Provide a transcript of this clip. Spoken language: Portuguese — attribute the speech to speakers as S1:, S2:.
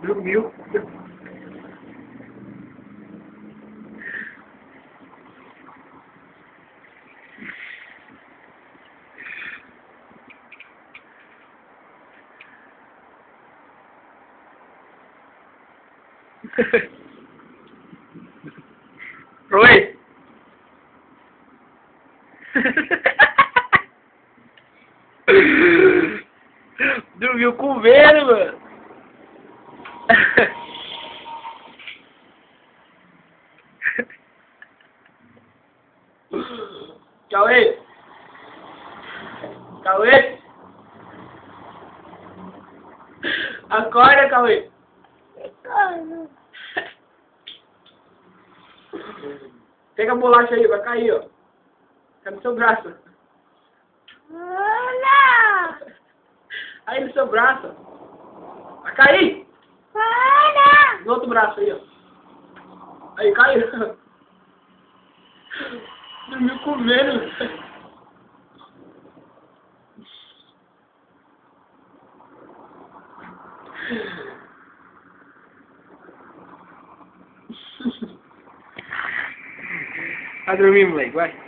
S1: Dormiu. Oi. Dormiu com medo, mano. Cauê. Cauê. Acorda, Cauê. Pega a bolacha aí, vai cair, ó. Tá no seu braço.
S2: Olha!
S1: Aí no seu braço. Vai cair.
S2: Olha!
S1: No outro braço aí, ó. Aí, caiu. Dormiu com medo. Vai dormir, moleque, vai.